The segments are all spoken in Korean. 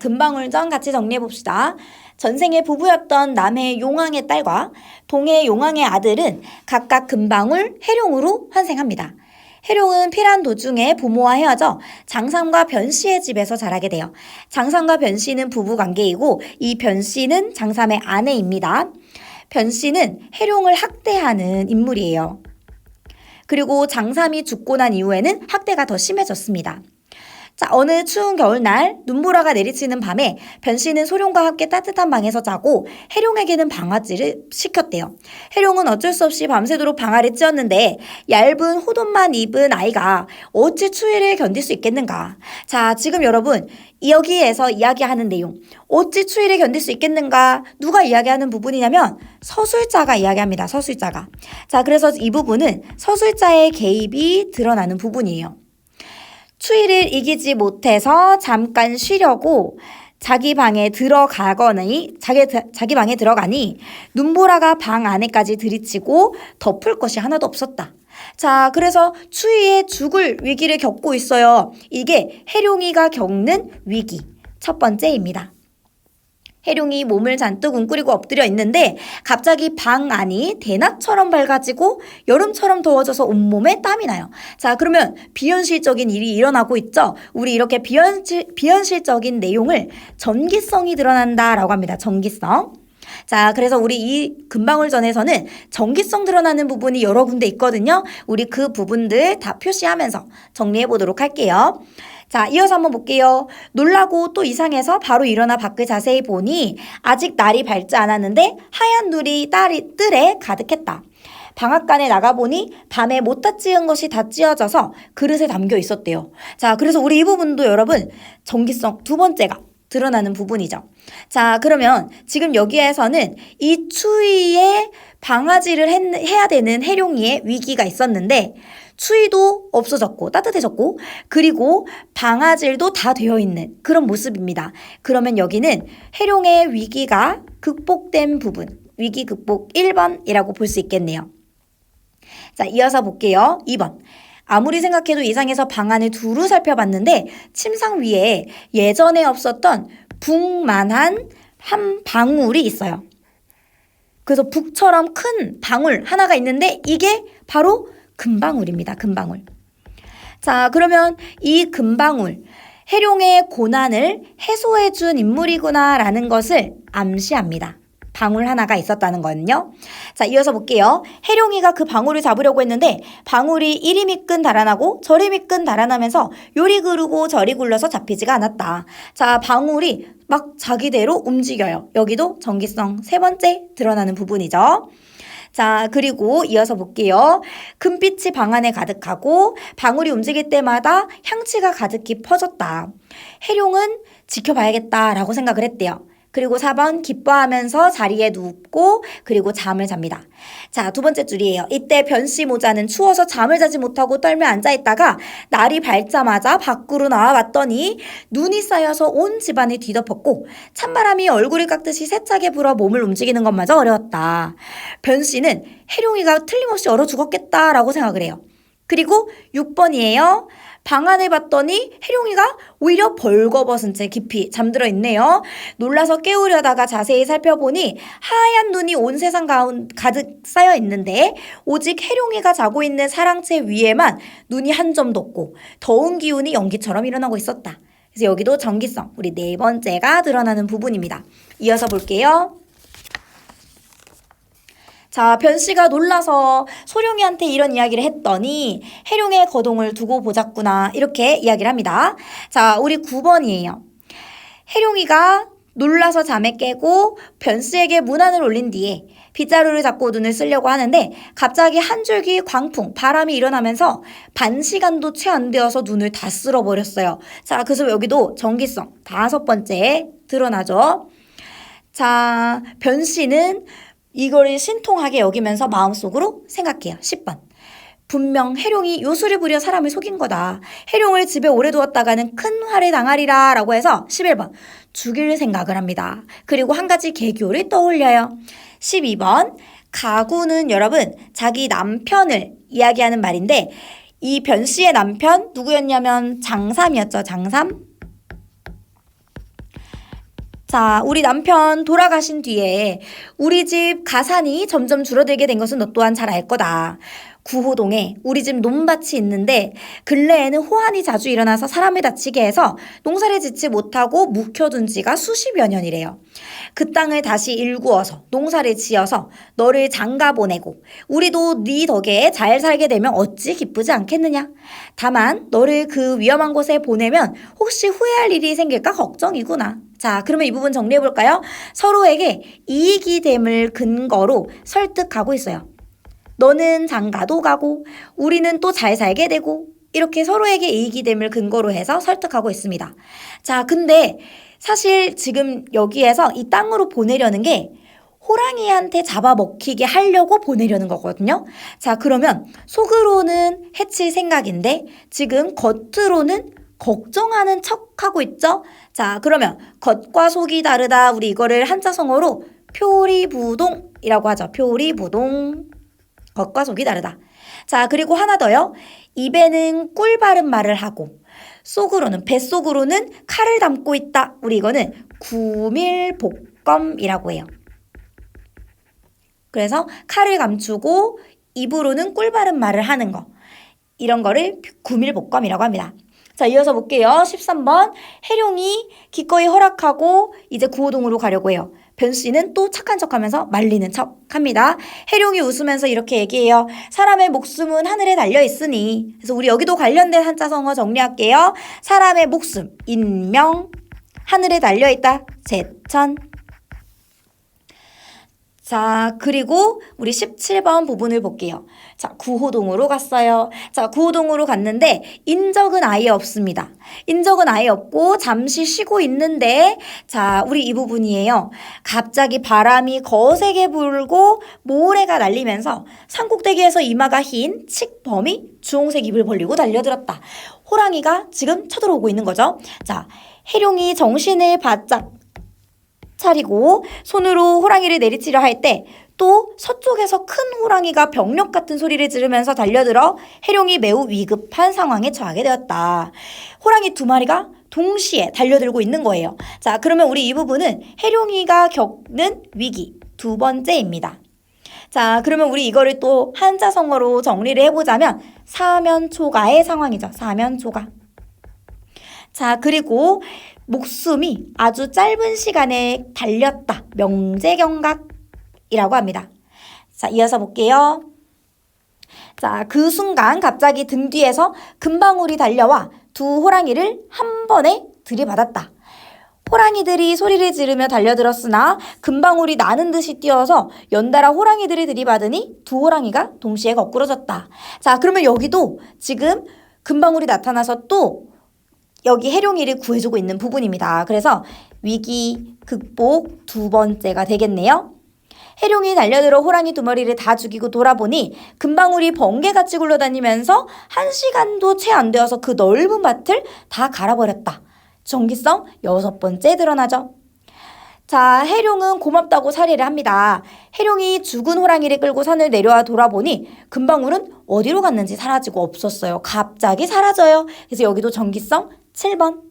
금방울전 같이 정리해봅시다. 전생에 부부였던 남해 용왕의 딸과 동해 용왕의 아들은 각각 금방울, 해룡으로 환생합니다. 해룡은 피란 도중에 부모와 헤어져 장삼과 변씨의 집에서 자라게 돼요. 장삼과 변씨는 부부관계이고 이 변씨는 장삼의 아내입니다. 변씨는 해룡을 학대하는 인물이에요. 그리고 장삼이 죽고 난 이후에는 학대가 더 심해졌습니다. 자, 어느 추운 겨울날 눈보라가 내리치는 밤에 변씨는 소룡과 함께 따뜻한 방에서 자고 해룡에게는 방아찌를 시켰대요. 해룡은 어쩔 수 없이 밤새도록 방아를 찧었는데 얇은 호옷만 입은 아이가 어찌 추위를 견딜 수 있겠는가. 자, 지금 여러분 여기에서 이야기하는 내용 어찌 추위를 견딜 수 있겠는가 누가 이야기하는 부분이냐면 서술자가 이야기합니다. 서술자가. 자, 그래서 이 부분은 서술자의 개입이 드러나는 부분이에요. 추위를 이기지 못해서 잠깐 쉬려고 자기 방에 들어가니 눈보라가 방 안에까지 들이치고 덮을 것이 하나도 없었다. 자, 그래서 추위에 죽을 위기를 겪고 있어요. 이게 해룡이가 겪는 위기 첫 번째입니다. 해룡이 몸을 잔뜩 웅크리고 엎드려 있는데 갑자기 방 안이 대낮처럼 밝아지고 여름처럼 더워져서 온몸에 땀이 나요. 자, 그러면 비현실적인 일이 일어나고 있죠. 우리 이렇게 비현실적인 내용을 전기성이 드러난다라고 합니다. 전기성. 자, 그래서 우리 이 금방울전에서는 전기성 드러나는 부분이 여러 군데 있거든요. 우리 그 부분들 다 표시하면서 정리해 보도록 할게요. 자, 이어서 한번 볼게요. 놀라고 또 이상해서 바로 일어나 밖을 자세히 보니 아직 날이 밝지 않았는데 하얀 눈이 뜰에 가득했다. 방앗간에 나가보니 밤에 못다 찌은 것이 다 찌어져서 그릇에 담겨 있었대요. 자, 그래서 우리 이 부분도 여러분 전기성 두 번째가 드러나는 부분이죠. 자, 그러면 지금 여기에서는 이 추위에 방아지를 해야 되는 해룡이의 위기가 있었는데 추위도 없어졌고 따뜻해졌고 그리고 방아질도 다 되어 있는 그런 모습입니다. 그러면 여기는 해룡의 위기가 극복된 부분, 위기 극복 1번이라고 볼 수 있겠네요. 자, 이어서 볼게요. 2번. 아무리 생각해도 이상해서 방 안을 두루 살펴봤는데 침상 위에 예전에 없었던 북만한 한 방울이 있어요. 그래서 북처럼 큰 방울 하나가 있는데 이게 바로 금방울입니다. 금방울. 자, 그러면 이 금방울, 해룡의 고난을 해소해준 인물이구나라는 것을 암시합니다. 방울 하나가 있었다는 거는요. 자, 이어서 볼게요. 해룡이가 그 방울을 잡으려고 했는데 방울이 이리 미끈 달아나고 저리 미끈 달아나면서 요리 그르고 저리 굴러서 잡히지가 않았다. 자, 방울이 막 자기대로 움직여요. 여기도 전기성 세 번째 드러나는 부분이죠. 자, 그리고 이어서 볼게요. 금빛이 방 안에 가득하고 방울이 움직일 때마다 향취가 가득히 퍼졌다. 해룡은 지켜봐야겠다라고 생각을 했대요. 그리고 4번 기뻐하면서 자리에 눕고 그리고 잠을 잡니다. 자, 두 번째 줄이에요. 이때 변씨 모자는 추워서 잠을 자지 못하고 떨며 앉아있다가 날이 밝자마자 밖으로 나와봤더니 눈이 쌓여서 온 집안을 뒤덮었고 찬바람이 얼굴을 깎듯이 세차게 불어 몸을 움직이는 것마저 어려웠다. 변씨는 해룡이가 틀림없이 얼어 죽었겠다라고 생각을 해요. 그리고 6번이에요. 방 안을 봤더니 해룡이가 오히려 벌거벗은 채 깊이 잠들어 있네요. 놀라서 깨우려다가 자세히 살펴보니 하얀 눈이 온 세상 가득 쌓여 있는데 오직 해룡이가 자고 있는 사랑채 위에만 눈이 한 점도 없고 더운 기운이 연기처럼 일어나고 있었다. 그래서 여기도 전기성, 우리 네 번째가 드러나는 부분입니다. 이어서 볼게요. 자, 변씨가 놀라서 소룡이한테 이런 이야기를 했더니 해룡의 거동을 두고 보자꾸나 이렇게 이야기를 합니다. 자, 우리 9번이에요. 해룡이가 놀라서 잠에 깨고 변씨에게 문안을 올린 뒤에 빗자루를 잡고 눈을 쓰려고 하는데 갑자기 한 줄기 광풍, 바람이 일어나면서 반 시간도 채 안 되어서 눈을 다 쓸어버렸어요. 자, 그래서 여기도 전기성 다섯 번째 드러나죠. 자, 변씨는 이거를 신통하게 여기면서 마음속으로 생각해요. 10번. 분명 해룡이 요술을 부려 사람을 속인 거다. 해룡을 집에 오래 두었다가는 큰 화를 당하리라 라고 해서 11번. 죽일 생각을 합니다. 그리고 한 가지 계교를 떠올려요. 12번. 가구는 여러분 자기 남편을 이야기하는 말인데 이 변씨의 남편 누구였냐면 장삼이었죠. 장삼. 자, 우리 남편 돌아가신 뒤에 우리 집 가산이 점점 줄어들게 된 것은 너 또한 잘 알 거다. 구호동에 우리 집 논밭이 있는데 근래에는 호환이 자주 일어나서 사람을 다치게 해서 농사를 짓지 못하고 묵혀둔 지가 수십여 년이래요. 그 땅을 다시 일구어서 농사를 지어서 너를 장가 보내고 우리도 네 덕에 잘 살게 되면 어찌 기쁘지 않겠느냐. 다만 너를 그 위험한 곳에 보내면 혹시 후회할 일이 생길까 걱정이구나. 자, 그러면 이 부분 정리해 볼까요? 서로에게 이익이 됨을 근거로 설득하고 있어요. 너는 장가도 가고 우리는 또 잘 살게 되고 이렇게 서로에게 이익이 됨을 근거로 해서 설득하고 있습니다. 자, 근데 사실 지금 여기에서 이 땅으로 보내려는 게 호랑이한테 잡아먹히게 하려고 보내려는 거거든요. 자, 그러면 속으로는 해칠 생각인데 지금 겉으로는 걱정하는 척하고 있죠. 자, 그러면 겉과 속이 다르다. 우리 이거를 한자성어로 표리부동이라고 하죠. 표리부동. 겉과 속이 다르다. 자, 그리고 하나 더요. 입에는 꿀 바른 말을 하고 속으로는 뱃속으로는 칼을 담고 있다. 우리 이거는 구밀복검이라고 해요. 그래서 칼을 감추고 입으로는 꿀 바른 말을 하는 거. 이런 거를 구밀복검이라고 합니다. 자, 이어서 볼게요. 13번. 해룡이 기꺼이 허락하고 이제 구호동으로 가려고 해요. 변씨는 또 착한 척하면서 말리는 척합니다. 해룡이 웃으면서 이렇게 얘기해요. 사람의 목숨은 하늘에 달려 있으니. 그래서 우리 여기도 관련된 한자성어 정리할게요. 사람의 목숨, 인명, 하늘에 달려 있다. 제천. 자, 그리고 우리 17번 부분을 볼게요. 자, 구호동으로 갔어요. 자, 구호동으로 갔는데 인적은 아예 없습니다. 인적은 아예 없고 잠시 쉬고 있는데 자, 우리 이 부분이에요. 갑자기 바람이 거세게 불고 모래가 날리면서 산꼭대기에서 이마가 흰 칡범이 주홍색 입을 벌리고 달려들었다. 호랑이가 지금 쳐들어오고 있는 거죠. 자, 해룡이 정신을 바짝 차리고 손으로 호랑이를 내리치려 할 때 또 서쪽에서 큰 호랑이가 병력 같은 소리를 지르면서 달려들어 해룡이 매우 위급한 상황에 처하게 되었다. 호랑이 두 마리가 동시에 달려들고 있는 거예요. 자, 그러면 우리 이 부분은 해룡이가 겪는 위기 두 번째입니다. 자, 그러면 우리 이거를 또 한자성어로 정리를 해보자면 사면초가의 상황이죠. 사면초가. 자, 그리고 목숨이 아주 짧은 시간에 달렸다. 명제경각이라고 합니다. 자, 이어서 볼게요. 자, 그 순간 갑자기 등 뒤에서 금방울이 달려와 두 호랑이를 한 번에 들이받았다. 호랑이들이 소리를 지르며 달려들었으나 금방울이 나는 듯이 뛰어서 연달아 호랑이들이 들이받으니 두 호랑이가 동시에 거꾸러졌다. 자, 그러면 여기도 지금 금방울이 나타나서 또 여기 해룡이를 구해주고 있는 부분입니다. 그래서 위기 극복 두 번째가 되겠네요. 해룡이 달려들어 호랑이 두 마리를 다 죽이고 돌아보니 금방울이 번개같이 굴러다니면서 1시간도 채 안 되어서 그 넓은 밭을 다 갈아버렸다. 정기성 6번째 드러나죠. 자, 해룡은 고맙다고 사례를 합니다. 해룡이 죽은 호랑이를 끌고 산을 내려와 돌아보니 금방울은 어디로 갔는지 사라지고 없었어요. 갑자기 사라져요. 그래서 여기도 정기성 7번.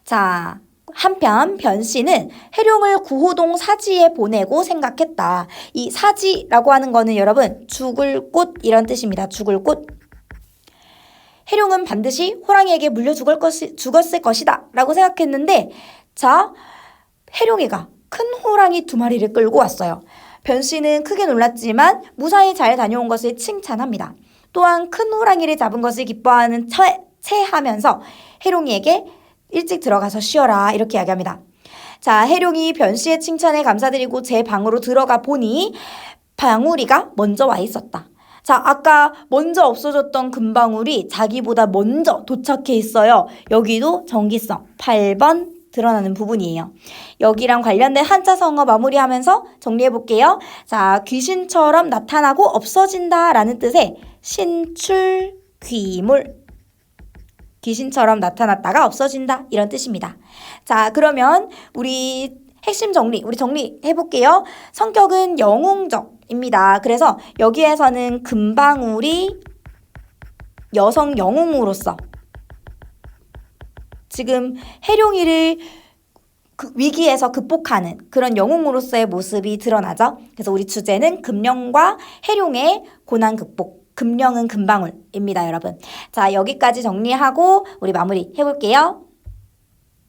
자, 한편 변씨는 해룡을 구호동 사지에 보내고 생각했다. 이 사지라고 하는 거는 여러분 죽을 꽃 이런 뜻입니다. 죽을 꽃. 해룡은 반드시 호랑이에게 물려 죽었을 것이다 라고 생각했는데 자, 해룡이가 큰 호랑이 두 마리를 끌고 왔어요. 변씨는 크게 놀랐지만 무사히 잘 다녀온 것을 칭찬합니다. 또한 큰 호랑이를 잡은 것을 기뻐하는 체하면서 해룡이에게 일찍 들어가서 쉬어라 이렇게 이야기합니다. 자, 해룡이 변씨의 칭찬에 감사드리고 제 방으로 들어가 보니 방울이가 먼저 와 있었다. 자, 아까 먼저 없어졌던 금방울이 자기보다 먼저 도착해 있어요. 여기도 정기성 8번 드러나는 부분이에요. 여기랑 관련된 한자성어 마무리하면서 정리해 볼게요. 자, 귀신처럼 나타나고 없어진다 라는 뜻의 신출귀물. 귀신처럼 나타났다가 없어진다 이런 뜻입니다. 자, 그러면 우리 핵심 정리, 우리 정리해 볼게요. 성격은 영웅적입니다. 그래서 여기에서는 금방울이 여성 영웅으로서 지금 해룡이를 그 위기에서 극복하는 그런 영웅으로서의 모습이 드러나죠. 그래서 우리 주제는 금령과 해룡의 고난 극복. 금령은 금방울입니다, 여러분. 자, 여기까지 정리하고 우리 마무리 해볼게요.